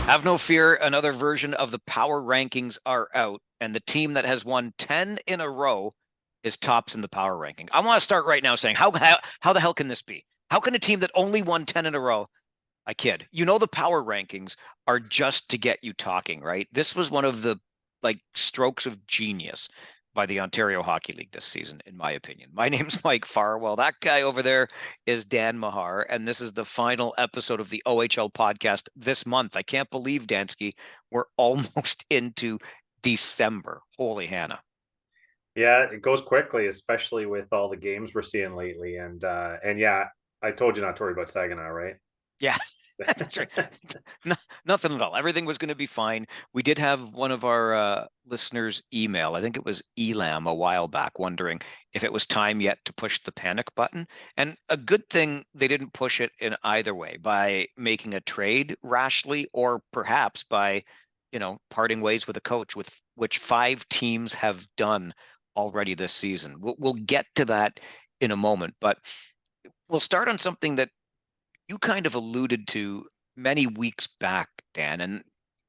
Have no fear, another version of the power rankings are out, and the team that has won 10 in a row is tops in the power ranking. I want to start right now saying, how the hell can this be? How can a team that only won 10 in a row? I kid. You know, the power rankings are just to get you talking, right? This was one of the strokes of genius by the Ontario Hockey League this season, in my opinion. My name's Mike Farwell. That guy over there is Dan Mahar, and this is the final episode of the OHL podcast this month. I can't believe, Dansky, we're almost into December. Holy Hannah. Yeah, it goes quickly, especially with all the games we're seeing lately. And yeah, I told you not to worry about Saginaw, right? Yeah, that's right. No, nothing at all. Everything was going to be fine. We did have one of our listeners email. I think it was Elam a while back, wondering if it was time yet to push the panic button. And a good thing they didn't push it in either way by making a trade rashly, or perhaps by, parting ways with a coach, with which 5 teams have done already this season. We'll get to that in a moment, but we'll start on something that you kind of alluded to many weeks back, Dan, and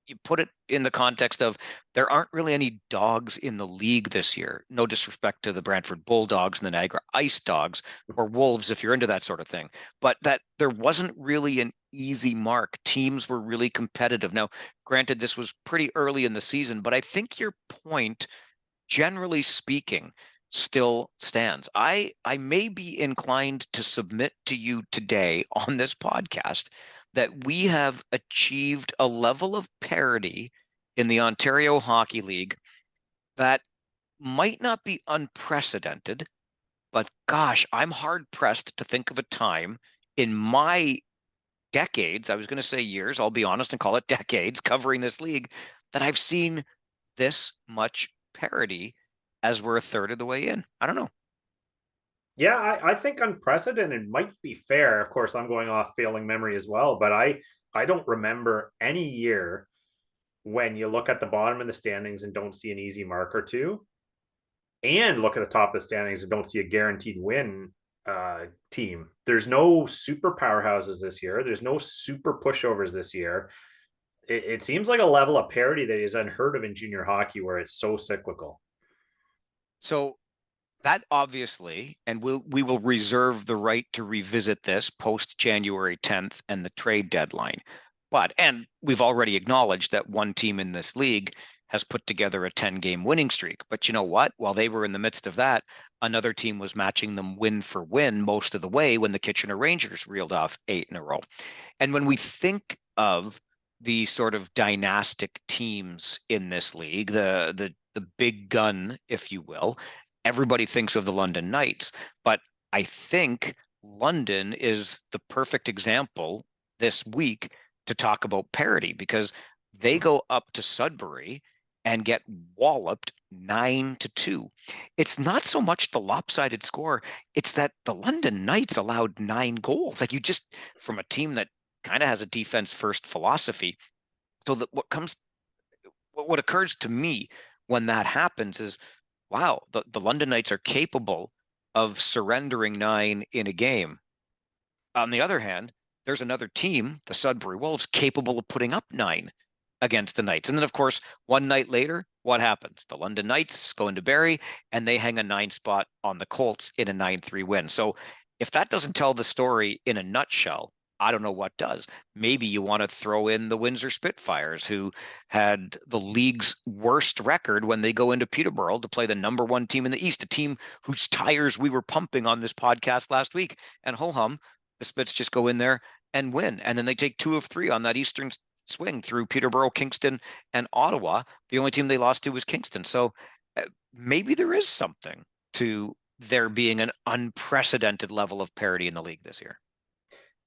you put it in the context of there aren't really any dogs in the league this year. No disrespect to the Brantford Bulldogs and the Niagara Ice Dogs or Wolves, if you're into that sort of thing, but that there wasn't really an easy mark. Teams were really competitive. Now, granted, this was pretty early in the season, but I think your point, generally speaking, still stands. I may be inclined to submit to you today on this podcast that we have achieved a level of parity in the Ontario Hockey League that might not be unprecedented, but gosh, I'm hard pressed to think of a time in my decades, I was going to say years, I'll be honest and call it decades covering this league, that I've seen this much parity as we're a third of the way in. I don't know. Yeah, I think unprecedented might be fair. Of course, I'm going off failing memory as well, but I don't remember any year when you look at the bottom of the standings and don't see an easy mark or two, and look at the top of the standings and don't see a guaranteed win team. There's no super powerhouses this year. There's no super pushovers this year. It seems like a level of parity that is unheard of in junior hockey where it's so cyclical. So that obviously, and we will reserve the right to revisit this post January 10th and the trade deadline. And we've already acknowledged that one team in this league has put together a 10-game winning streak. But you know what? While they were in the midst of that, another team was matching them win for win most of the way when the Kitchener Rangers reeled off 8 in a row. And when we think of the sort of dynastic teams in this league, the big gun, if you will, everybody thinks of the London Knights, but I think London is the perfect example this week to talk about parity, because they go up to Sudbury and get walloped 9-2. It's not so much the lopsided score, it's that the London Knights allowed 9 goals. Like, you just, from a team that kind of has a defense first philosophy. So that what occurs to me when that happens is, wow, the London Knights are capable of surrendering 9 in a game. On the other hand, there's another team, the Sudbury Wolves, capable of putting up 9 against the Knights. And then, of course, one night later, what happens? The London Knights go into Barrie and they hang a 9 spot on the Colts in a 9-3 win. So if that doesn't tell the story in a nutshell, I don't know what does. Maybe you want to throw in the Windsor Spitfires, who had the league's worst record when they go into Peterborough to play the number 1 team in the East, a team whose tires we were pumping on this podcast last week. And ho hum, the Spits just go in there and win. And then they take 2 of 3 on that Eastern swing through Peterborough, Kingston, and Ottawa. The only team they lost to was Kingston. So maybe there is something to there being an unprecedented level of parity in the league this year.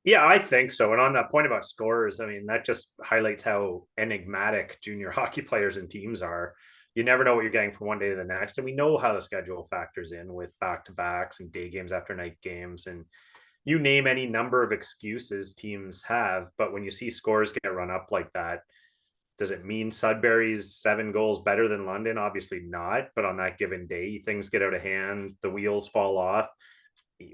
Yeah, I think so. And on that point about scores, I mean, that just highlights how enigmatic junior hockey players and teams are. You never know what you're getting from one day to the next. And we know how the schedule factors in with back to backs and day games after night games. And you name any number of excuses teams have. But when you see scores get run up like that, does it mean Sudbury's 7 goals better than London? Obviously not. But on that given day, things get out of hand, the wheels fall off.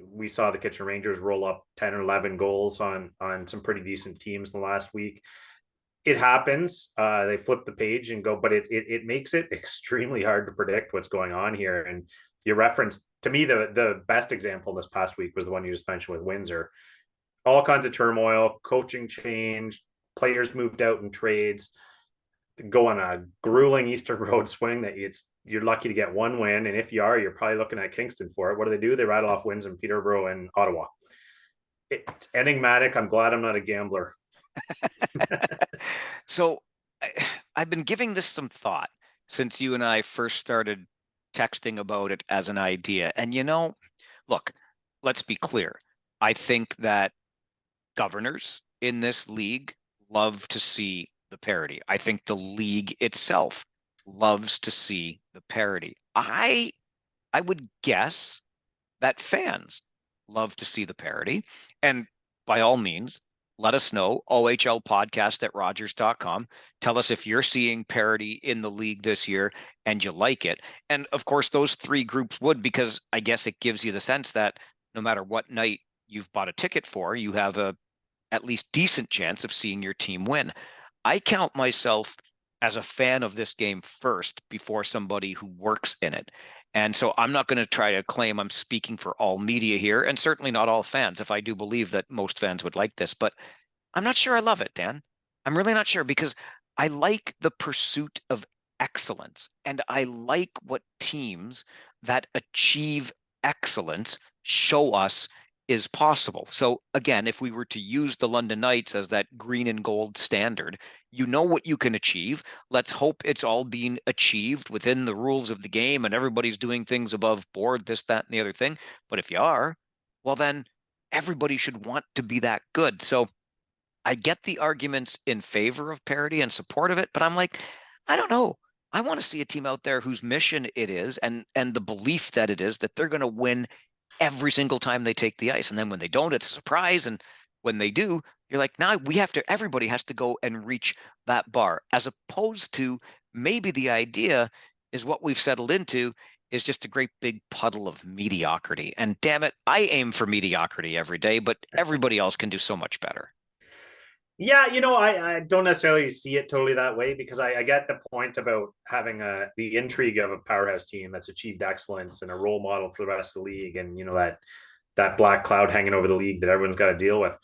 We saw the Kitchen Rangers roll up 10 or 11 goals on some pretty decent teams in the last week. it happens. They flip the page and go, but it makes it extremely hard to predict what's going on here. And you referenced, to me, the best example this past week was the one you just mentioned with Windsor. All kinds of turmoil, coaching change, players moved out in trades, go on a grueling Eastern Road swing that you're lucky to get one win, and if you are, you're probably looking at Kingston for it. What do? They rattle off wins in Peterborough and Ottawa. It's enigmatic. I'm glad I'm not a gambler. So I've been giving this some thought since you and I first started texting about it as an idea. And look, let's be clear. I think that governors in this league love to see the parity. I think the league itself loves to see the parity. I would guess that fans love to see the parity. And by all means, let us know, OHL podcast at Rogers.com. Tell us if you're seeing parity in the league this year and you like it. And of course, those three groups would, because I guess it gives you the sense that no matter what night you've bought a ticket for, you have a at least decent chance of seeing your team win. I count myself as a fan of this game first before somebody who works in it. And so I'm not going to try to claim I'm speaking for all media here, and certainly not all fans, if I do believe that most fans would like this. But I'm not sure I love it, Dan. I'm really not sure, because I like the pursuit of excellence, and I like what teams that achieve excellence show us is possible. So again, if we were to use the London Knights as that green and gold standard, you know what you can achieve. Let's hope it's all being achieved within the rules of the game and everybody's doing things above board, this, that, and the other thing. But if you are, well, then everybody should want to be that good. So I get the arguments in favor of parity and support of it, but I'm like, I don't know. I want to see a team out there whose mission it is, and the belief that it is, that they're going to win every single time they take the ice. And then when they don't, it's a surprise. And when they do, you're like, now everybody has to go and reach that bar, as opposed to maybe the idea is what we've settled into is just a great big puddle of mediocrity. And damn it, I aim for mediocrity every day, but everybody else can do so much better. Yeah, I don't necessarily see it totally that way, because I get the point about having the intrigue of a powerhouse team that's achieved excellence and a role model for the rest of the league, and that black cloud hanging over the league that everyone's got to deal with.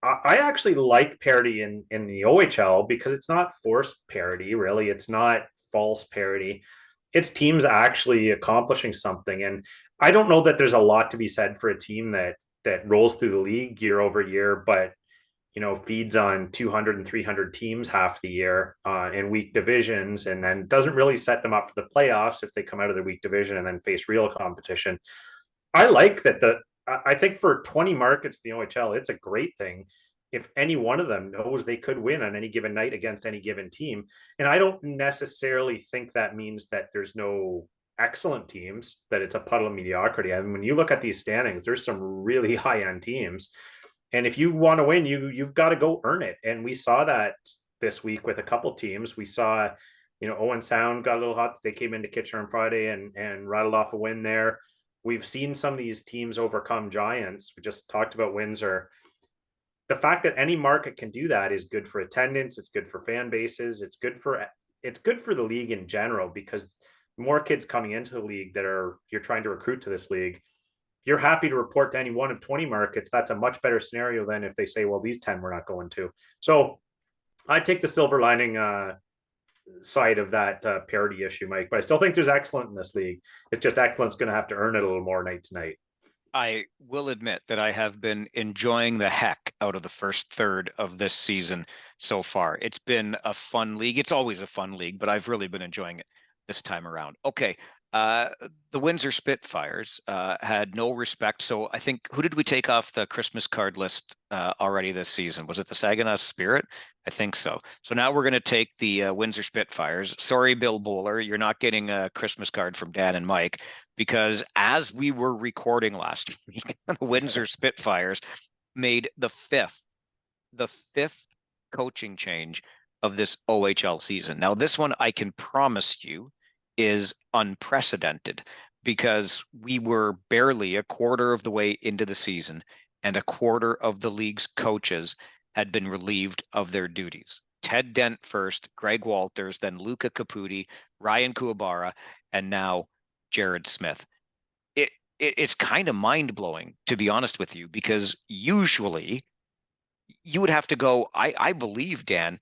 I actually like parity in the OHL because it's not forced parity, really. It's not false parity. It's teams actually accomplishing something, and I don't know that there's a lot to be said for a team that rolls through the league year over year, but feeds on 200 and 300 teams half the year in weak divisions, and then doesn't really set them up for the playoffs if they come out of the weak division and then face real competition. I like that. I think for 20 markets in the OHL, it's a great thing if any one of them knows they could win on any given night against any given team. And I don't necessarily think that means that there's no excellent teams, that it's a puddle of mediocrity. I mean, when you look at these standings, there's some really high end teams, and if you want to win, you've got to go earn it. And we saw that this week with a couple teams. We saw, Owen Sound got a little hot. They came into Kitchener on Friday and rattled off a win there. We've seen some of these teams overcome giants. We just talked about Windsor. The fact that any market can do that is good for attendance. It's good for fan bases. It's good for the league in general, because more kids coming into the league you're trying to recruit to this league, you're happy to report to any one of 20 markets. That's a much better scenario than if they say, well, these 10 we're not going to. So I take the silver lining side of that parity issue, Mike, but I still think there's excellence in this league. It's just excellence going to have to earn it a little more night to night. I will admit that I have been enjoying the heck out of the first third of this season so far. It's been a fun league. It's always a fun league, but I've really been enjoying it this time around. Okay. Uh, the Windsor Spitfires had no respect. So I think, who did we take off the Christmas card list already this season? Was it the Saginaw Spirit? I think so. So now we're going to take the Windsor Spitfires. Sorry, Bill Bowler, you're not getting a Christmas card from Dan and Mike, because as we were recording last week, the Windsor Spitfires made the fifth coaching change of this OHL season. Now, this one I can promise you is unprecedented, because we were barely a quarter of the way into the season and a quarter of the league's coaches had been relieved of their duties. Ted Dent first, Greg Walters, then Luca Caputi, Ryan Kuwabara, and now Jared Smith. It's kind of mind blowing, to be honest with you, because usually you would have to go, I believe, Dan,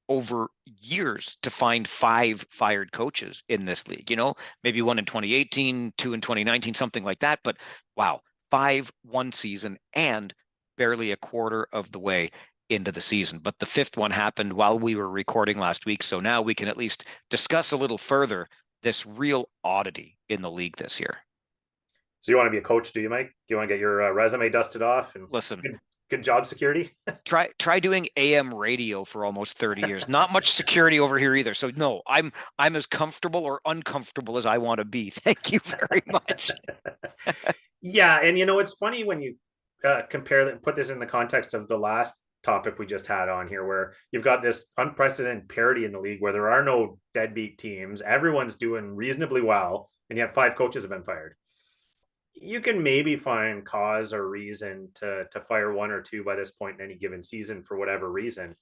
over years to find 5 fired coaches in this league. Maybe one in 2018, two in 2019, something like that. But wow, 5 one season and barely a quarter of the way into the season. But the 5th one happened while we were recording last week. So now we can at least discuss a little further this real oddity in the league this year. So you want to be a coach, do you, Mike? You want to get your resume dusted off and Listen, good job security? try doing AM radio for almost 30 years. Not much security over here either. So no, I'm as comfortable or uncomfortable as I want to be. Thank you very much. Yeah, and it's funny when you compare that, put this in the context of the last topic we just had on here, where you've got this unprecedented parity in the league where there are no deadbeat teams, everyone's doing reasonably well, and yet 5 coaches have been fired. You can maybe find cause or reason to fire 1 or 2 by this point in any given season for whatever reason.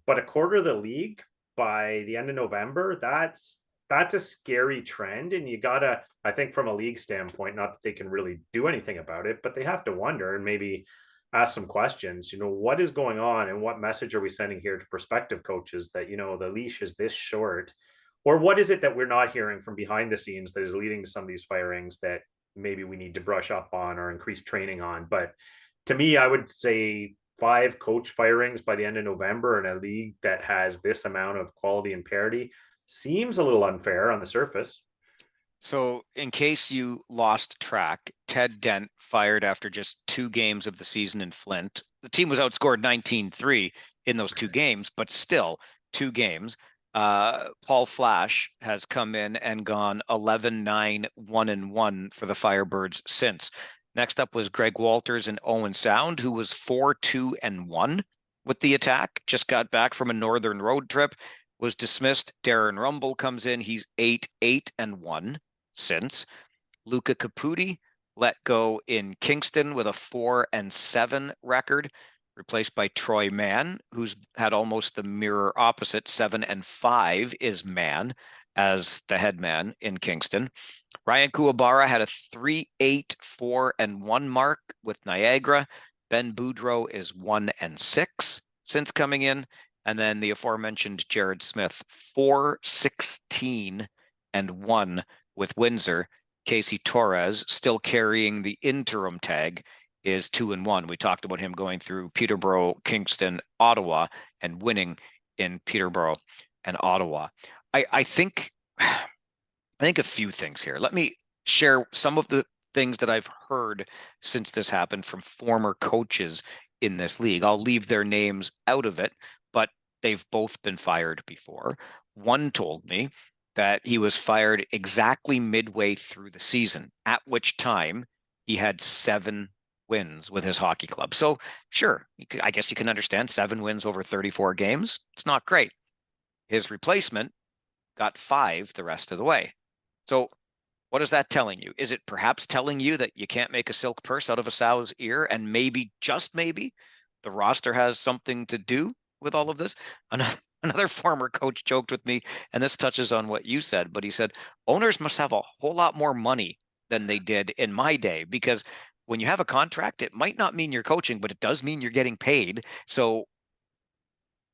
But a quarter of the league by the end of November, that's a scary trend. And you gotta, I think from a league standpoint, not that they can really do anything about it, but they have to wonder and maybe ask some questions. What is going on and what message are we sending here to prospective coaches that, the leash is this short? Or what is it that we're not hearing from behind the scenes that is leading to some of these firings that maybe we need to brush up on or increase training on? But to me, I would say 5 coach firings by the end of November in a league that has this amount of quality and parity seems a little unfair on the surface. So, in case you lost track, Ted Dent fired after just 2 games of the season in Flint. The team was outscored 19-3 in those 2 games, but still 2 games. Paul Flash has come in and gone 11-9, 1-1 for the Firebirds since. Next up was Greg Walters and Owen Sound, who was 4-2-1 with the Attack. Just got back from a northern road trip, was dismissed. Darren Rumble comes in. He's 8-8-1 since. Luca Caputi let go in Kingston with a 4-7 record, replaced by Troy Mann, who's had almost the mirror opposite. 7-5 is Mann as the head man in Kingston. Ryan Kuwabara had a 3-8-4-1 mark with Niagara. Ben Boudreau is 1-6 since coming in. And then the aforementioned Jared Smith, 4-16-1 with Windsor. Casey Torres, still carrying the interim tag, is 2-1. We talked about him going through Peterborough, Kingston, Ottawa, and winning in Peterborough and Ottawa. I think a few things here. Let me share some of the things that I've heard since this happened from former coaches in this league. I'll leave their names out of it, but they've both been fired before. One told me that he was fired exactly midway through the season, at which time he had 7 wins with his hockey club. So sure, I guess you can understand 7 wins over 34 games. It's not great. His replacement got 5 the rest of the way. So what is that telling you? Is it perhaps telling you that you can't make a silk purse out of a sow's ear, and maybe, just maybe, the roster has something to do with all of this? Another former coach joked with me, and this touches on what you said, but he said, owners must have a whole lot more money than they did in my day, because when you have a contract, it might not mean you're coaching, but it does mean you're getting paid. So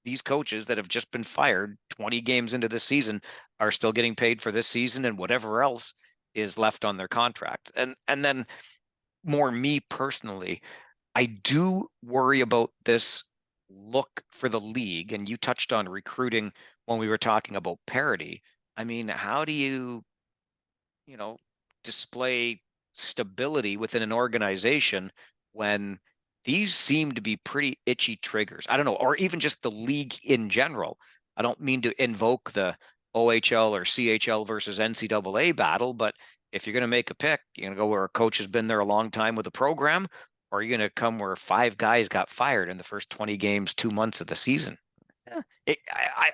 these coaches that have just been fired 20 games into this season are still getting paid for this season and whatever else is left on their contract. And then more me personally, I do worry about this look for the league. And you touched on recruiting when we were talking about parity. I mean, how do you display stability within an organization when these seem to be pretty itchy triggers? I don't know, or even just the league in general. I don't mean to invoke the OHL or CHL versus NCAA battle, but if you're going to make a pick, you're going to go where a coach has been there a long time with a program, or you're going to come where 5 guys got fired in the first 20 games, 2 months of the season.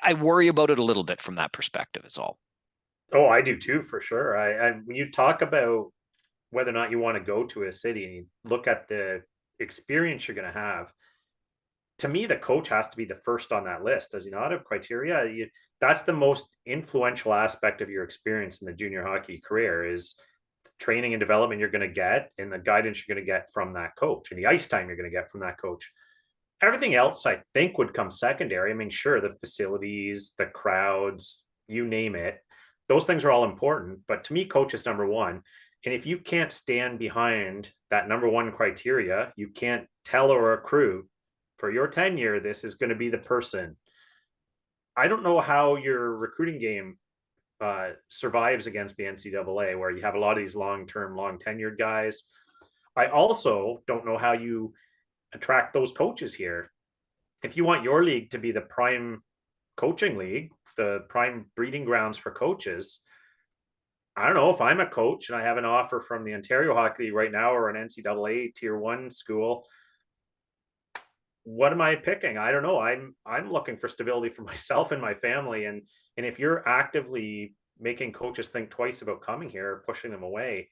I worry about it a little bit from that perspective is all. Oh, I do too, for sure. When you talk about whether or not you want to go to a city and you look at the experience you're going to have, to me, the coach has to be the first on that list, does he not, of criteria? That's the most influential aspect of your experience in the junior hockey career is the training and development you're going to get and the guidance you're going to get from that coach and the ice time you're going to get from that coach. Everything else, I think, would come secondary. I mean, sure, the facilities, the crowds, you name it, those things are all important. But to me, coach is number one. And if you can't stand behind that number one criteria, you can't tell or recruit for your tenure, this is going to be the person. I don't know how your recruiting game survives against the NCAA, where you have a lot of these long-term, long-tenured guys. I also don't know how you attract those coaches here. If you want your league to be the prime coaching league, the prime breeding grounds for coaches, I don't know if I'm a coach and I have an offer from the Ontario Hockey League right now or an NCAA Tier 1 school. What am I picking? I don't know. I'm looking for stability for myself and my family. And if you're actively making coaches think twice about coming here or pushing them away,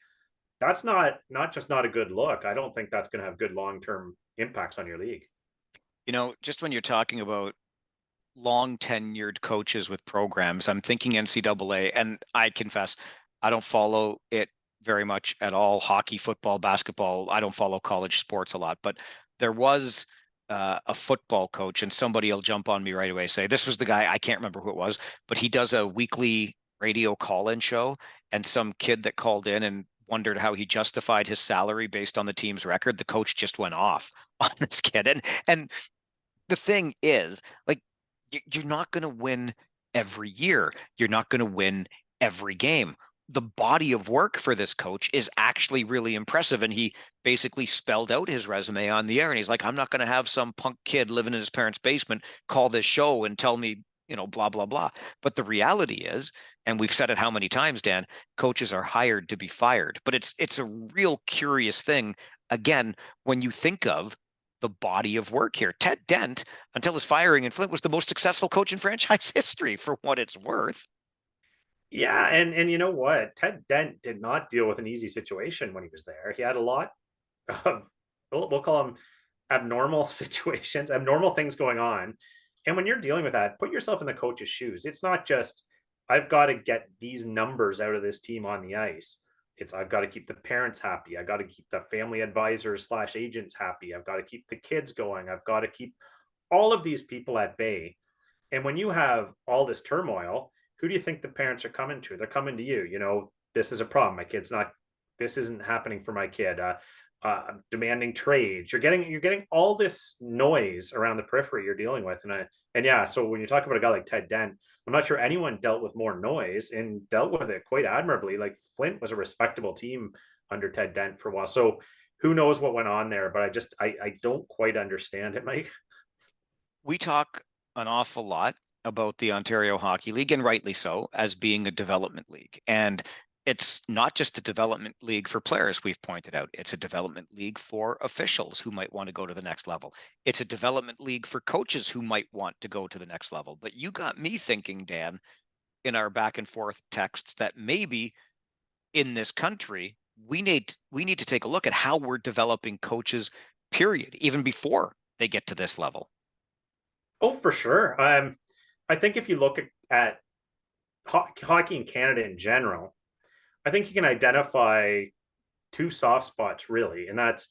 that's not just not a good look. I don't think that's going to have good long-term impacts on your league. You know, just when you're talking about long tenured coaches with programs, I'm thinking NCAA, and I confess, I don't follow it very much at all. Hockey, football, basketball. I don't follow college sports a lot, but there was a football coach, and somebody will jump on me right away, say this was the guy. I can't remember who it was, but he does a weekly radio call-in show, and some kid that called in and wondered how he justified his salary based on the team's record. The coach just went off on this kid, and the thing is, like, you're not going to win every year. You're not going to win every game. The body of work for this coach is actually really impressive. And he basically spelled out his resume on the air. And he's like, I'm not going to have some punk kid living in his parents' basement call this show and tell me, blah, blah, blah. But the reality is, and we've said it how many times, Dan, coaches are hired to be fired. But it's a real curious thing. Again, when you think of the body of work here. Ted Dent, until his firing in Flint, was the most successful coach in franchise history, for what it's worth. Yeah, and you know what? Ted Dent did not deal with an easy situation when he was there. He had a lot of, we'll call them abnormal situations, abnormal things going on. And when you're dealing with that, put yourself in the coach's shoes. It's not just, I've got to get these numbers out of this team on the ice. It's, I've got to keep the parents happy. I got to keep the family advisors / agents happy. I've got to keep the kids going. I've got to keep all of these people at bay. And when you have all this turmoil, who do you think the parents are coming to? They're coming to you. You know, this is a problem. My kid's not, this isn't happening for my kid. Demanding trades. You're getting all this noise around the periphery you're dealing with. And yeah, so when you talk about a guy like Ted Dent, I'm not sure anyone dealt with more noise and dealt with it quite admirably. Like Flint was a respectable team under Ted Dent for a while. So who knows what went on there, but I don't quite understand it, Mike. We talk an awful lot about the Ontario Hockey League, and rightly so, as being a development league. And it's not just a development league for players, we've pointed out. It's a development league for officials who might want to go to the next level. It's a development league for coaches who might want to go to the next level. But you got me thinking, Dan, in our back and forth texts, that maybe in this country, we need to take a look at how we're developing coaches, period, even before they get to this level. Oh, for sure. I think if you look at hockey in Canada in general, I think you can identify two soft spots really, and that's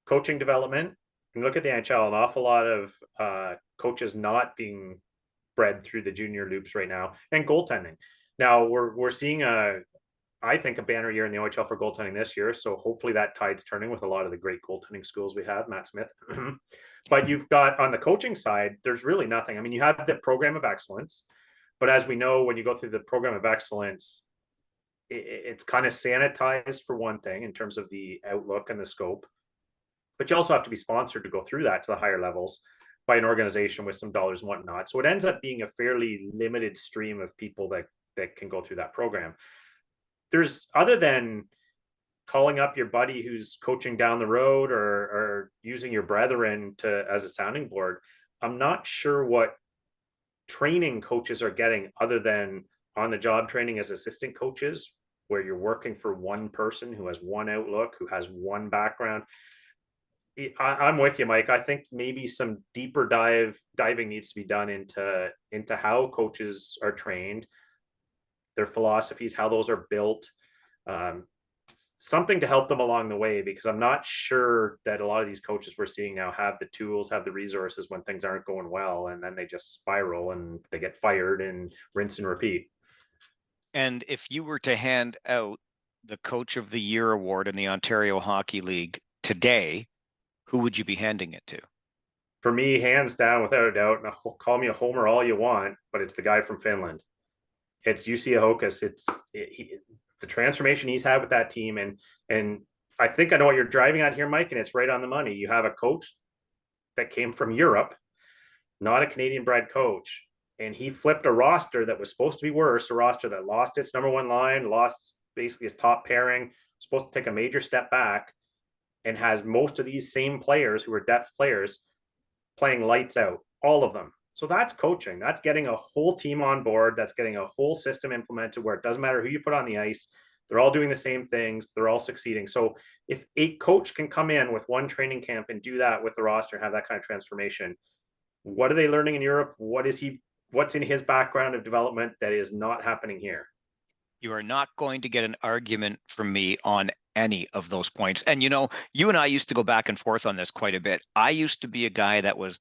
coaching development. You look at the NHL, an awful lot of coaches not being bred through the junior loops right now, and goaltending. Now we're seeing I think a banner year in the OHL for goaltending this year. So hopefully that tide's turning with a lot of the great goaltending schools we have, Matt Smith. But you've got on the coaching side, there's really nothing. I mean, you have the program of excellence, but as we know, when you go through the program of excellence, it's kind of sanitized for one thing in terms of the outlook and the scope, but you also have to be sponsored to go through that to the higher levels by an organization with some dollars and whatnot. So it ends up being a fairly limited stream of people that can go through that program. There's, other than calling up your buddy who's coaching down the road or using your brethren to as a sounding board, I'm not sure what training coaches are getting other than on the job training as assistant coaches, where you're working for one person who has one outlook, who has one background. I'm with you, Mike. I think maybe some deeper diving needs to be done into how coaches are trained, their philosophies, how those are built, um, something to help them along the way. Because I'm not sure that a lot of these coaches we're seeing now have the tools, have the resources when things aren't going well, and then they just spiral and they get fired and rinse and repeat. And if you were to hand out the Coach of the Year award in the Ontario Hockey League today, who would you be handing it to? For me, hands down, without a doubt, and call me a homer all you want, but it's the guy from Finland. It's UC Ahokas. The transformation he's had with that team, and I think I know what you're driving at here, Mike, and it's right on the money. You have a coach that came from Europe, not a Canadian bred coach, and he flipped a roster that was supposed to be worse, a roster that lost its number one line, lost basically its top pairing, supposed to take a major step back, and has most of these same players who are depth players playing lights out, all of them. So that's coaching. That's getting a whole team on board. That's getting a whole system implemented where it doesn't matter who you put on the ice. They're all doing the same things. They're all succeeding. So if a coach can come in with one training camp and do that with the roster, have that kind of transformation, what are they learning in Europe? What's in his background of development that is not happening here? You are not going to get an argument from me on any of those points. And you and I used to go back and forth on this quite a bit. I used to be a guy that was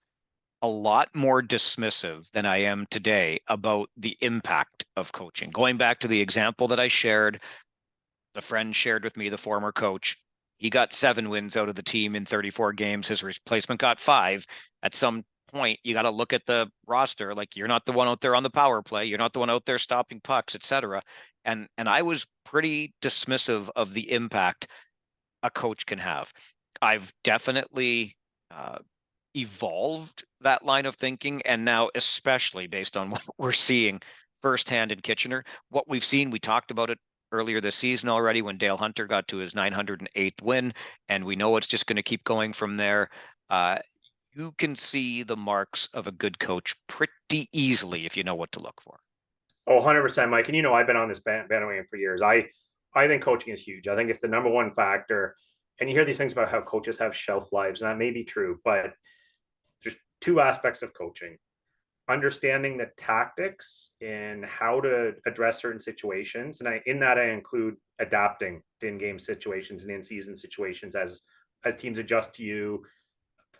a lot more dismissive than I am today about the impact of coaching. Going back to the example that I shared, the friend shared with me, the former coach, he got 7 wins out of the team in 34 games. His replacement got 5. At some point, you got to look at the roster. Like, you're not the one out there on the power play. You're not the one out there stopping pucks, etc. And I was pretty dismissive of the impact a coach can have. I've definitely evolved that line of thinking, and now, especially based on what we're seeing firsthand in Kitchener, what we've seen, we talked about it earlier this season already when Dale Hunter got to his 908th win, and we know it's just going to keep going from there. You can see the marks of a good coach pretty easily if you know what to look for. Oh, 100%, Mike. And I've been on this bandwagon for years. I think coaching is huge. I think it's the number one factor. And you hear these things about how coaches have shelf lives, and that may be true, but there's two aspects of coaching: understanding the tactics and how to address certain situations. And in that, I include adapting to in-game situations and in-season situations as teams adjust to you,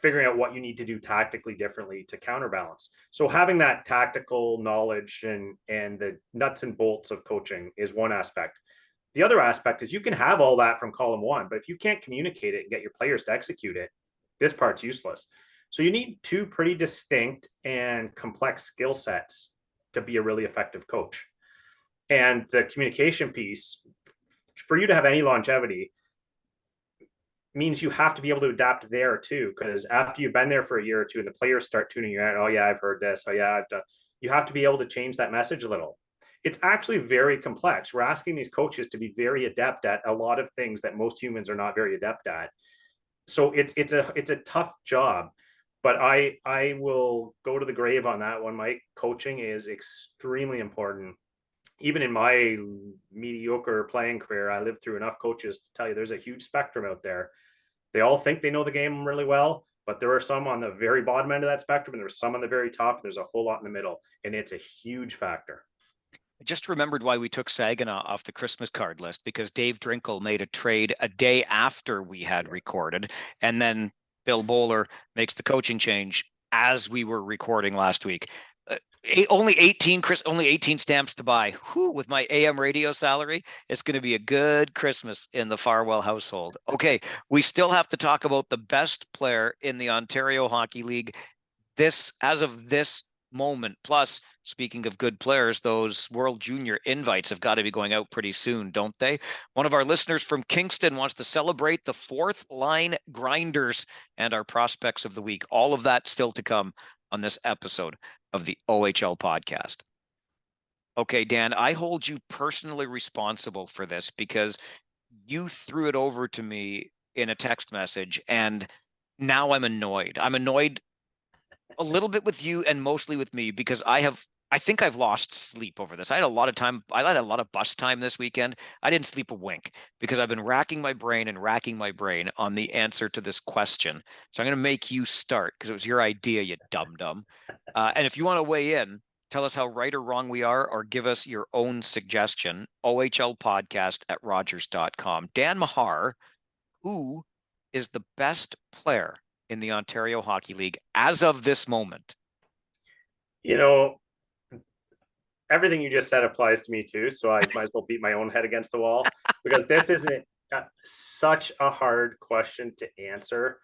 figuring out what you need to do tactically differently to counterbalance. So having that tactical knowledge and the nuts and bolts of coaching is one aspect. The other aspect is you can have all that from column one, but if you can't communicate it and get your players to execute it, this part's useless. So you need two pretty distinct and complex skill sets to be a really effective coach. And the communication piece, for you to have any longevity, means you have to be able to adapt there too. Because after you've been there for a year or two and the players start tuning you out, oh yeah, I've heard this. Oh yeah, I've done. You have to be able to change that message a little. It's actually very complex. We're asking these coaches to be very adept at a lot of things that most humans are not very adept at. So it's a tough job. But I will go to the grave on that one, Mike. Coaching is extremely important. Even in my mediocre playing career, I lived through enough coaches to tell you there's a huge spectrum out there. They all think they know the game really well, but there are some on the very bottom end of that spectrum, and there's some on the very top. And there's a whole lot in the middle, and it's a huge factor. I just remembered why we took Saginaw off the Christmas card list, because Dave Drinkle made a trade a day after we had recorded, and then Bill Bowler makes the coaching change as we were recording last week. Only 18 stamps to buy. Whew, with my AM radio salary, it's going to be a good Christmas in the Farwell household. Okay, we still have to talk about the best player in the Ontario Hockey League as of this moment. Plus, speaking of good players, those World Junior invites have got to be going out pretty soon, don't they? One of our listeners from Kingston wants to celebrate the fourth line grinders and our prospects of the week. All of that still to come on this episode of the OHL podcast. Okay, Dan, I hold you personally responsible for this because you threw it over to me in a text message, and now I'm annoyed. I'm annoyed a little bit with you and mostly with me because I have I think I've lost sleep over this. I had a lot of time. I had a lot of bus time this weekend. I didn't sleep a wink because I've been racking my brain and racking my brain on the answer to this question. So I'm going to make you start because it was your idea, you dum dum. And if you want to weigh in, tell us how right or wrong we are, or give us your own suggestion. OHL podcast at Rogers.com. Dan Mahar, who is the best player in the Ontario Hockey League as of this moment? You know, everything you just said applies to me too. So I might as well beat my own head against the wall because this isn't such a hard question to answer.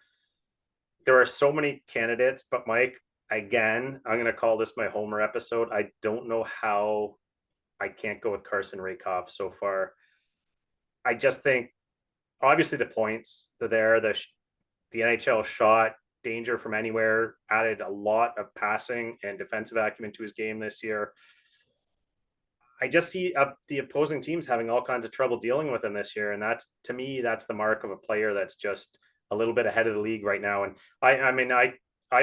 There are so many candidates, but Mike, again, I'm going to call this my Homer episode. I don't know how I can't go with Carson Rakoff so far. I just think obviously the points are there. The NHL shot danger from anywhere, added a lot of passing and defensive acumen to his game this year. I just see the opposing teams having all kinds of trouble dealing with him this year, and that's to me that's the mark of a player that's just a little bit ahead of the league right now. And I mean I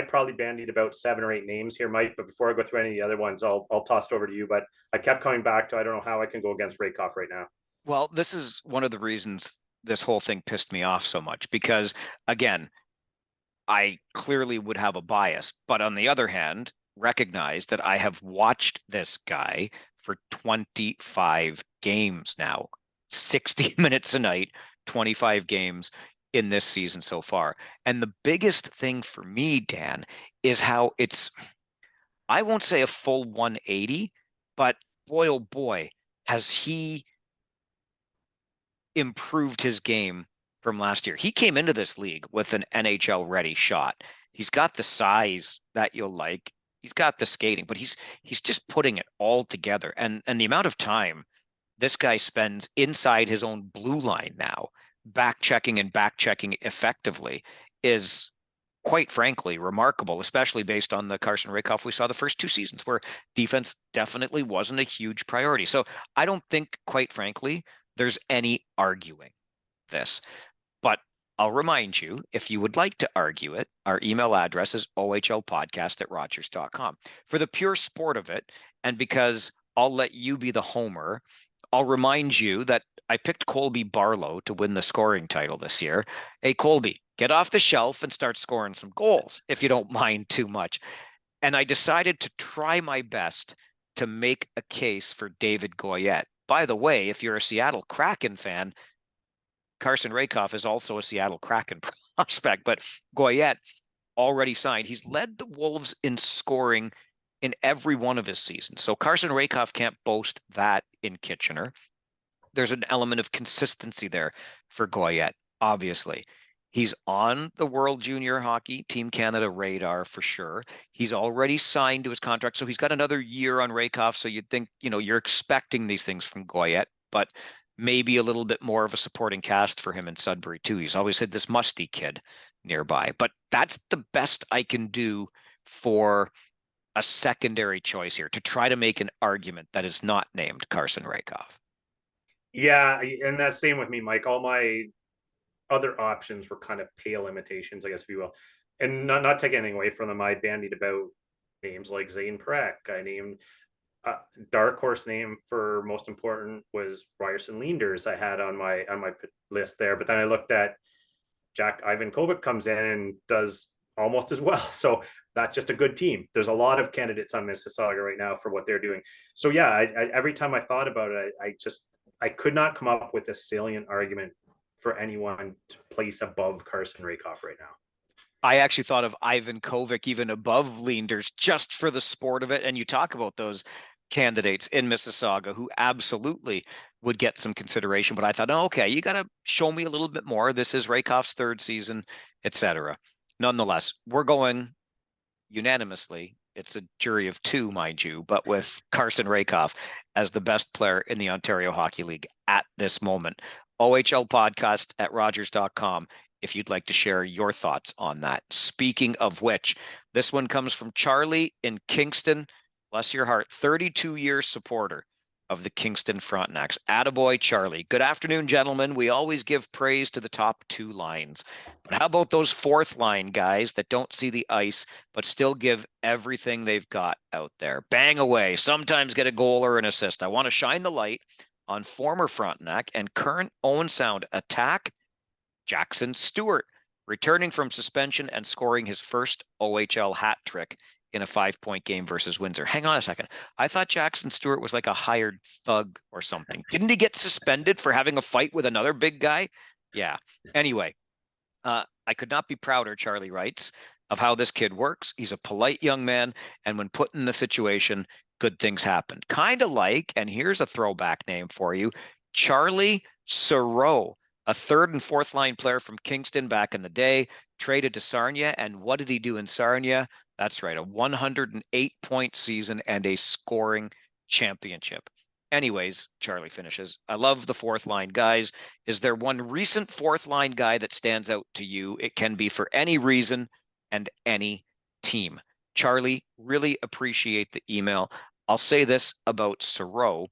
probably bandied about 7 or 8 names here, Mike. But before I go through any of the other ones, I'll toss it over to you. But I kept coming back to I don't know how I can go against Rakoff right now. Well, this is one of the reasons this whole thing pissed me off so much because, again, I clearly would have a bias, but on the other hand, recognize that I have watched this guy for 25 games now, 60 minutes a night, 25 games in this season so far. And the biggest thing for me, Dan, is how I won't say a full 180, but boy, oh boy, has he improved his game from last year. He came into this league with an NHL ready shot. He's got the size that you'll like. He's got the skating, but he's just putting it all together. And the amount of time this guy spends inside his own blue line now, back checking effectively is quite frankly remarkable, especially based on the Carson Rakoff we saw the first 2 seasons where defense definitely wasn't a huge priority. So I don't think, quite frankly, there's any arguing this. But I'll remind you, if you would like to argue it, our email address is ohlpodcast at Rogers.com. For the pure sport of it, and because I'll let you be the homer, I'll remind you that I picked Colby Barlow to win the scoring title this year. Hey, Colby, get off the shelf and start scoring some goals, if you don't mind too much. And I decided to try my best to make a case for David Goyette. By the way, if you're a Seattle Kraken fan, Carson Rakoff is also a Seattle Kraken prospect, but Goyette already signed. He's led the Wolves in scoring in every one of his seasons. So Carson Rakoff can't boast that in Kitchener. There's an element of consistency there for Goyette, obviously. He's on the World Junior Hockey Team Canada radar for sure. He's already signed to his contract, so he's got another year on Rakoff. So you'd think, you're expecting these things from Goyette, but maybe a little bit more of a supporting cast for him in Sudbury too. He's always had this musty kid nearby, but that's the best I can do for a secondary choice here to try to make an argument that is not named Carson Rakoff. Yeah, and that's same with me, Mike. All my other options were kind of pale imitations, I guess, if you will. And not taking anything away from them, I bandied about names like Zane Prek. I named dark horse name for most important was Ryerson Leanders. I had on my list there, but then I looked at Jack Ivankovic comes in and does almost as well. So that's just a good team. There's a lot of candidates on Mississauga right now for what they're doing. So yeah, every time I thought about it, I could not come up with a salient argument for anyone to place above Carson Rakoff right now. I actually thought of Ivan Kovic even above Leanders just for the sport of it. And you talk about those candidates in Mississauga who absolutely would get some consideration. But I thought, oh, okay, you got to show me a little bit more. This is Rakoff's third season, etc. Nonetheless, we're going unanimously. It's a jury of two, mind you, but with Carson Rakoff as the best player in the Ontario Hockey League at this moment. OHL podcast at Rogers.com if you'd like to share your thoughts on that. Speaking of which, this one comes from Charlie in Kingston. Bless your heart, 32-year supporter of the Kingston Frontenacs. Attaboy, Charlie. Good afternoon, gentlemen. We always give praise to the top two lines. But how about those fourth line guys that don't see the ice, but still give everything they've got out there? Bang away, sometimes get a goal or an assist. I want to shine the light on former Frontenac and current Owen Sound attack, Jackson Stewart, returning from suspension and scoring his first OHL hat trick in a 5-point game versus Windsor. Hang on a second. I thought Jackson Stewart was like a hired thug or something. Didn't he get suspended for having a fight with another big guy? Yeah. Anyway, I could not be prouder, Charlie writes, of how this kid works. He's a polite young man, and when put in the situation, good things happen. Kind of like, and here's a throwback name for you, Charlie Saroux, a third and fourth line player from Kingston back in the day, traded to Sarnia. And what did he do in Sarnia? That's right, a 108-point season and a scoring championship. Anyways, Charlie finishes. I love the fourth line guys. Is there one recent fourth line guy that stands out to you? It can be for any reason and any team. Charlie, really appreciate the email. I'll say this about Saroux.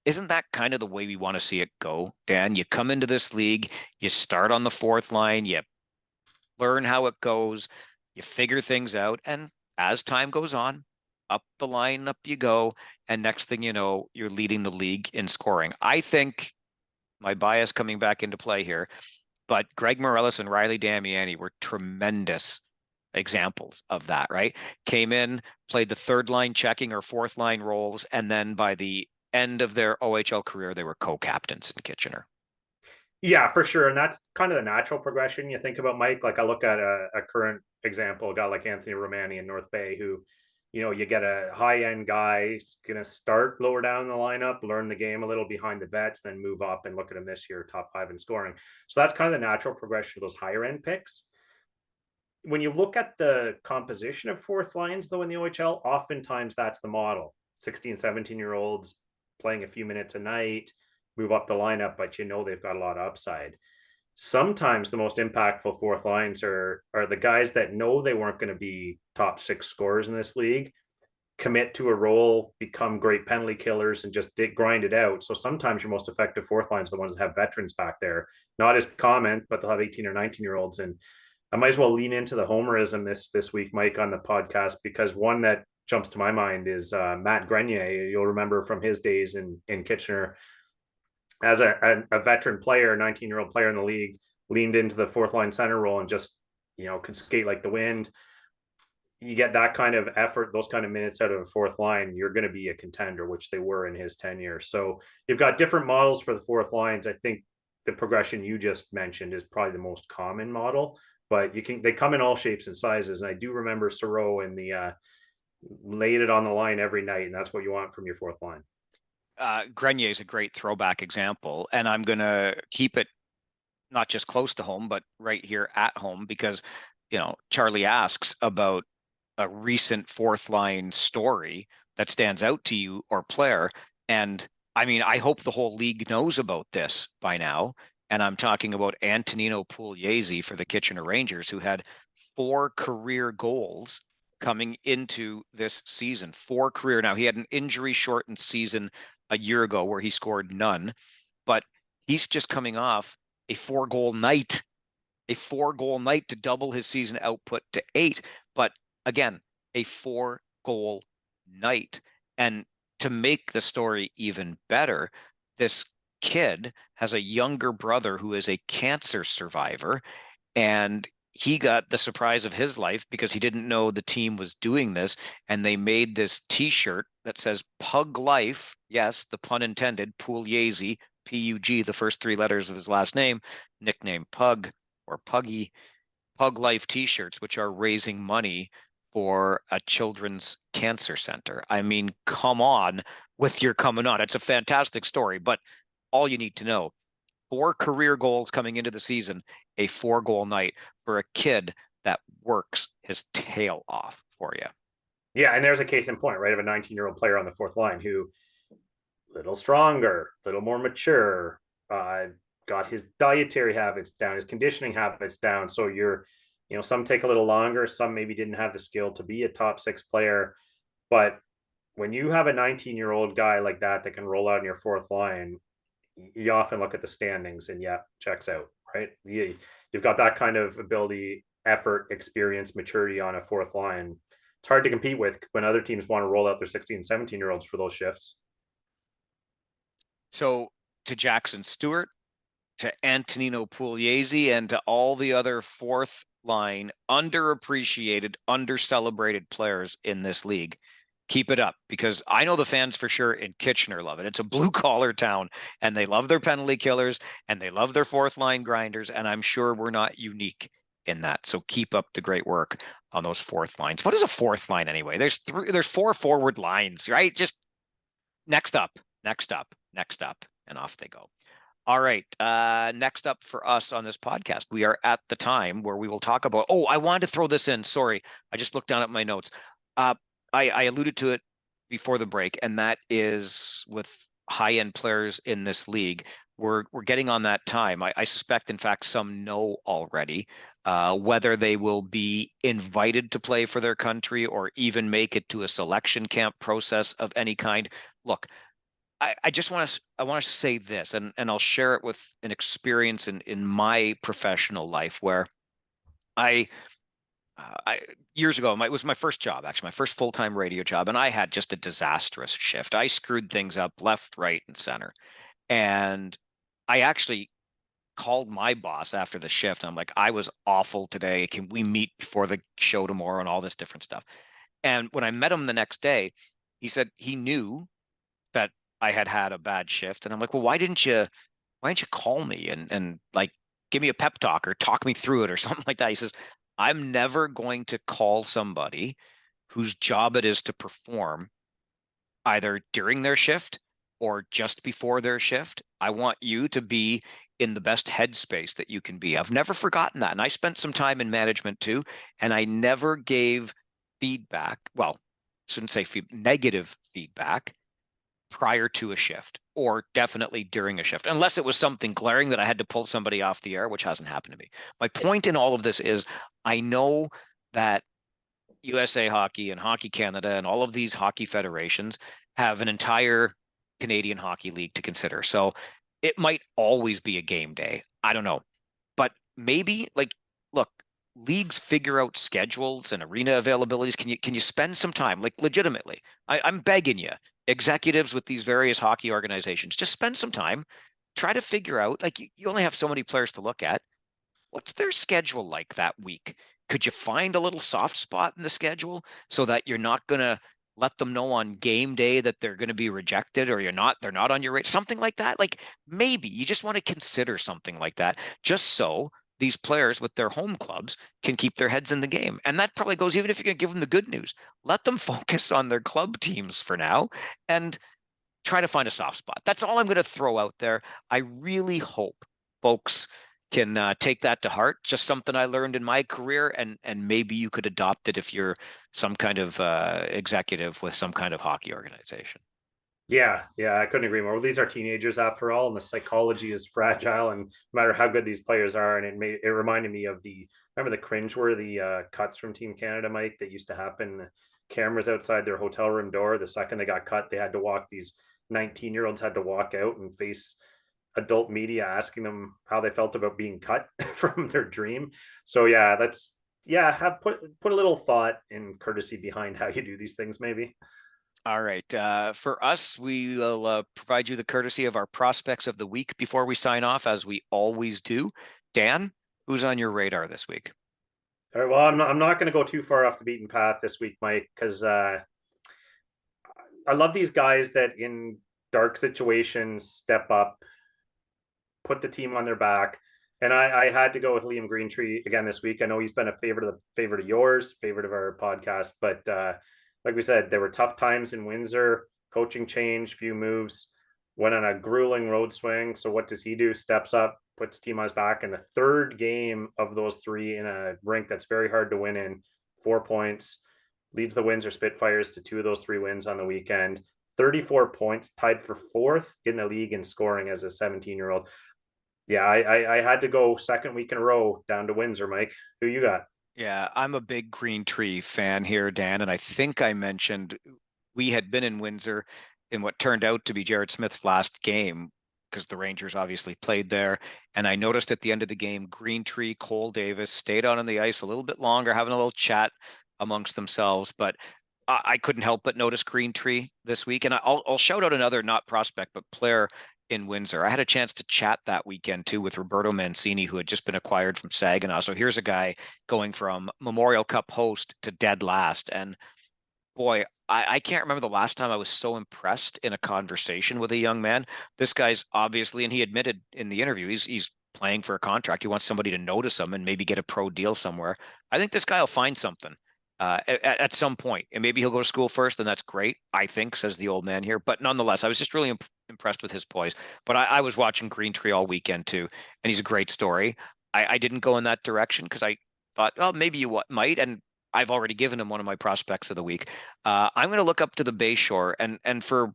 Isn't that kind of the way we want to see it go, Dan? You come into this league, you start on the fourth line, you learn how it goes, you figure things out, and as time goes on, up the line, up you go, and next thing you know, you're leading the league in scoring. I think my bias coming back into play here, but Greg Morellis and Riley Damiani were tremendous examples of that, right? Came in, played the third line checking or fourth line roles, and then by the end of their OHL career, they were co-captains in Kitchener. Yeah, for sure. And that's kind of the natural progression you think about, Mike. Like I look at a current example, a guy like Anthony Romani in North Bay, who, you get a high-end guy, he's going to start lower down the lineup, learn the game a little behind the vets, then move up, and look at him this year, top 5 in scoring. So that's kind of the natural progression of those higher-end picks. When you look at the composition of fourth lines, though, in the OHL, oftentimes that's the model. 16, 17-year-olds playing a few minutes a night, move up the lineup, but they've got a lot of upside. Sometimes the most impactful fourth lines are the guys that know they weren't going to be top 6 scorers in this league, commit to a role, become great penalty killers, and just grind it out. So sometimes your most effective fourth lines are the ones that have veterans back there. Not as common, but they'll have 18 or 19-year-olds. And I might as well lean into the homerism this week, Mike, on the podcast, because one that jumps to my mind is Matt Grenier. You'll remember from his days in Kitchener as a veteran player, 19-year-old player in the league, leaned into the fourth line center role and just, could skate like the wind. You get that kind of effort, those kind of minutes out of a fourth line, you're going to be a contender, which they were in his tenure. So you've got different models for the fourth lines. I think the progression you just mentioned is probably the most common model, but they come in all shapes and sizes. And I do remember Saroux in the laid it on the line every night, and that's what you want from your fourth line. Grenier is a great throwback example, and I'm going to keep it not just close to home, but right here at home, because, Charlie asks about a recent fourth line story that stands out to you or player. And I mean, I hope the whole league knows about this by now. And I'm talking about Antonino Puli for the Kitchener Rangers, who had 4 career goals coming into this season. 4 career. Now, he had an injury shortened season a year ago where he scored none, but he's just coming off a 4-goal night to double his season output to 8. But again, a 4-goal night. And to make the story even better, this kid has a younger brother who is a cancer survivor, and he got the surprise of his life because he didn't know the team was doing this, and they made this t-shirt that says Pug Life. Yes, the pun intended. Pugliese, P-U-G, the first 3 letters of his last name, nicknamed Pug or Puggy. Pug Life t-shirts, which are raising money for a children's cancer center. I mean, come on with your coming on. It's a fantastic story, but all you need to know, 4 career goals coming into the season, a 4-goal night for a kid that works his tail off for you. Yeah, and there's a case in point, right, of a 19-year-old player on the fourth line who little stronger, little more mature, got his dietary habits down, his conditioning habits down. So some take a little longer, some maybe didn't have the skill to be a top 6 player, but when you have a 19-year-old guy like that can roll out in your fourth line, you often look at the standings and yeah, checks out, right? You've got that kind of ability, effort, experience, maturity on a fourth line. It's hard to compete with when other teams want to roll out their 16, 17-year-olds for those shifts. So to Jackson Stewart, to Antonino Puli, and to all the other fourth line underappreciated, under-celebrated players in this league, keep it up, because I know the fans for sure in Kitchener love it. It's a blue collar town and they love their penalty killers and they love their fourth line grinders. And I'm sure we're not unique in that. So keep up the great work on those fourth lines. What is a fourth line anyway? There's four forward lines, right? Just next up, next up, next up, and off they go. All right. Next up for us on this podcast, we are at the time where we will talk about. Oh, I wanted to throw this in. Sorry, I just looked down at my notes. I alluded to it before the break, and that is with high-end players in this league. We're getting on that time. I suspect, in fact, some know already whether they will be invited to play for their country or even make it to a selection camp process of any kind. Look, I just want to say this, and I'll share it with an experience in my professional life where I years ago, it was my first job, actually, my first full-time radio job, and I had just a disastrous shift. I screwed things up left, right, and center. And I actually called my boss after the shift. I'm like, I was awful today. Can we meet before the show tomorrow and all this different stuff? And when I met him the next day, he said he knew that I had a bad shift. And I'm like, well, why didn't you call me and like give me a pep talk or talk me through it or something like that? He says, I'm never going to call somebody whose job it is to perform either during their shift or just before their shift. I want you to be in the best headspace that you can be. I've never forgotten that. And I spent some time in management too, and I never gave feedback. Well, shouldn't say negative feedback prior to a shift or definitely during a shift, unless it was something glaring that I had to pull somebody off the air, which hasn't happened to me. My point in all of this is I know that USA Hockey and Hockey Canada and all of these hockey federations have an entire Canadian Hockey League to consider. So it might always be a game day. I don't know. But maybe like, look, leagues figure out schedules and arena availabilities. Can you spend some time, like legitimately? I'm begging you, executives with these various hockey organizations, just spend some time, try to figure out, like you only have so many players to look at. What's their schedule like that week? Could you find a little soft spot in the schedule so that you're not going to let them know on game day that they're going to be rejected or they're not on your rate, something like that? Like maybe you just want to consider something like that just so these players with their home clubs can keep their heads in the game. And that probably goes even if you're going to give them the good news. Let them focus on their club teams for now and try to find a soft spot. That's all I'm going to throw out there. I really hope folks can take that to heart. Just something I learned in my career, and maybe you could adopt it if you're some kind of executive with some kind of hockey organization. Yeah, I couldn't agree more. Well, these are teenagers after all, and the psychology is fragile. And no matter how good these players are, and it reminded me of remember the cringeworthy cuts from Team Canada, Mike, that used to happen. Cameras outside their hotel room door. The second they got cut, they had to walk. These 19-year-olds had to walk out and face adult media asking them how they felt about being cut from their dream. So yeah, have put a little thought and courtesy behind how you do these things, maybe. All right. For us, we will provide you the courtesy of our prospects of the week before we sign off, as we always do. Dan, who's on your radar this week? All right. Well, I'm not going to go too far off the beaten path this week, Mike, because I love these guys that in dark situations step up, put the team on their back. And I had to go with Liam Greentree again this week. I know he's been a favorite of yours, favorite of our podcast, but like we said, there were tough times in Windsor, coaching change, few moves, went on a grueling road swing. So what does he do? Steps up, puts team on his back in the third game of those three in a rink that's very hard to win in. 4 points, leads the Windsor Spitfires to 2 of those 3 wins on the weekend. 34 points, tied for 4th in the league in scoring as a 17-year-old. Yeah, I had to go second week in a row down to Windsor, Mike. Who you got? Yeah, I'm a big Green Tree fan here, Dan, and I think I mentioned we had been in Windsor in what turned out to be Jared Smith's last game, because the Rangers obviously played there. And I noticed at the end of the game, Green Tree, Cole Davis stayed on the ice a little bit longer, having a little chat amongst themselves. But I couldn't help but notice Green Tree this week. And I'll shout out another not prospect, but player in Windsor. I had a chance to chat that weekend too with Roberto Mancini, who had just been acquired from Saginaw. So here's a guy going from Memorial Cup host to dead last. And boy, I can't remember the last time I was so impressed in a conversation with a young man. This guy's obviously, and he admitted in the interview, he's playing for a contract. He wants somebody to notice him and maybe get a pro deal somewhere. I think this guy will find something at some point, and maybe he'll go to school first, and that's great. I think, says the old man here. But nonetheless, I was just really impressed with his poise. But I was watching Green Tree all weekend too, and he's a great story. I didn't go in that direction because I thought, oh, maybe you might, and I've already given him one of my prospects of the week. I'm going to look up to the Bayshore, and for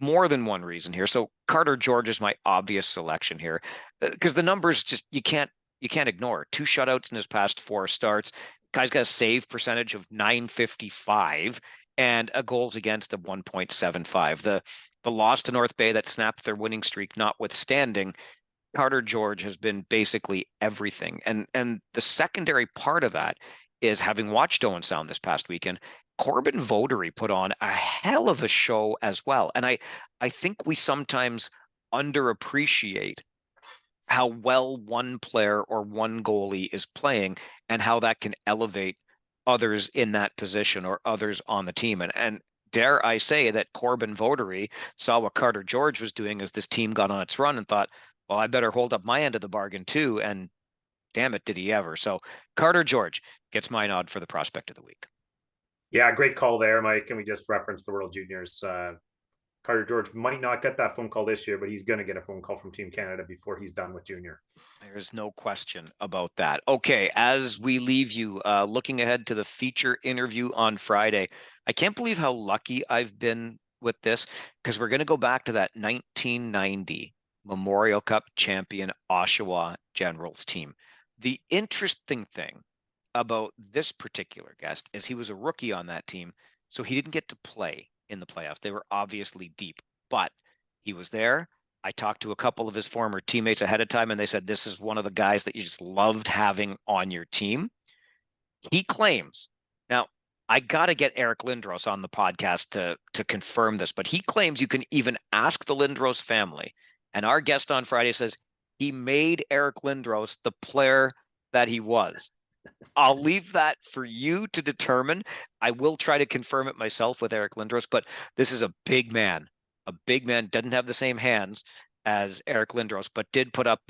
more than one reason here. So Carter George is my obvious selection here because the numbers just you can't ignore. 2 shutouts in his past 4 starts. Guy's got a save percentage of 955 and a goals against of 1.75. The loss to North Bay that snapped their winning streak notwithstanding, Carter George has been basically everything. And the secondary part of that is, having watched Owen Sound this past weekend, Corbin Votary put on a hell of a show as well. And I think we sometimes underappreciate how well one player or one goalie is playing and how that can elevate others in that position or others on the team. And dare I say that Corbin Votary saw what Carter George was doing as this team got on its run and thought, well, I better hold up my end of the bargain too. And damn it, did he ever. So Carter George gets my nod for the prospect of the week. Yeah, great call there, Mike. And we just referenced the World Juniors. Carter George might not get that phone call this year, but he's going to get a phone call from Team Canada before he's done with junior. There's no question about that. Okay, as we leave you, looking ahead to the feature interview on Friday, I can't believe how lucky I've been with this, because we're going to go back to that 1990 Memorial Cup champion Oshawa Generals team. The interesting thing about this particular guest is he was a rookie on that team, so he didn't get to play in the playoffs. They were obviously deep, but he was there. I talked to a couple of his former teammates ahead of time, and they said this is one of the guys that you just loved having on your team. He claims, now I got to get Eric Lindros on the podcast to confirm this, but he claims you can even ask the Lindros family. And our guest on Friday says he made Eric Lindros the player that he was. I'll leave that for you to determine. I will try to confirm it myself with Eric Lindros, but this is a big man. A big man, doesn't have the same hands as Eric Lindros, but did put up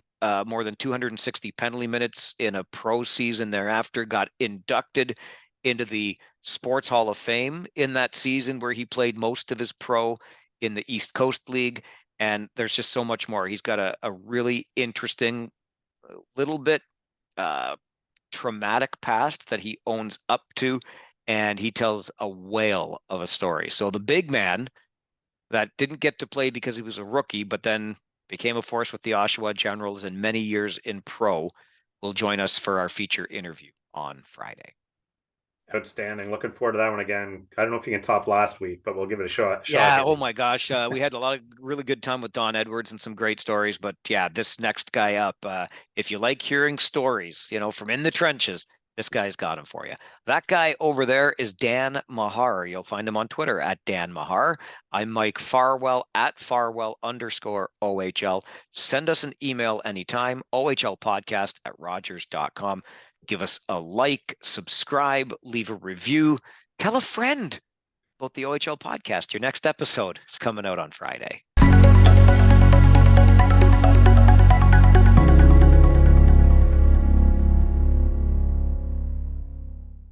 more than 260 penalty minutes in a pro season thereafter, got inducted into the Sports Hall of Fame in that season where he played most of his pro in the East Coast League. And there's just so much more. He's got a really interesting, little bit traumatic past that he owns up to, and he tells a whale of a story. So the big man that didn't get to play because he was a rookie, but then became a force with the Oshawa Generals and many years in pro, will join us for our feature interview on Friday. Outstanding. Looking forward to that one again. I don't know if you can top last week, but we'll give it a shot. Yeah. Oh my gosh. We had a lot of really good time with Don Edwards and some great stories, but yeah, this next guy up, if you like hearing stories, from in the trenches, this guy's got them for you. That guy over there is Dan Mahar. You'll find him on Twitter at Dan Mahar. I'm Mike Farwell at Farwell_OHL. Send us an email anytime, ohlpodcast@rogers.com. Give us a like, subscribe, leave a review, tell a friend about the OHL podcast. Your next episode is coming out on Friday.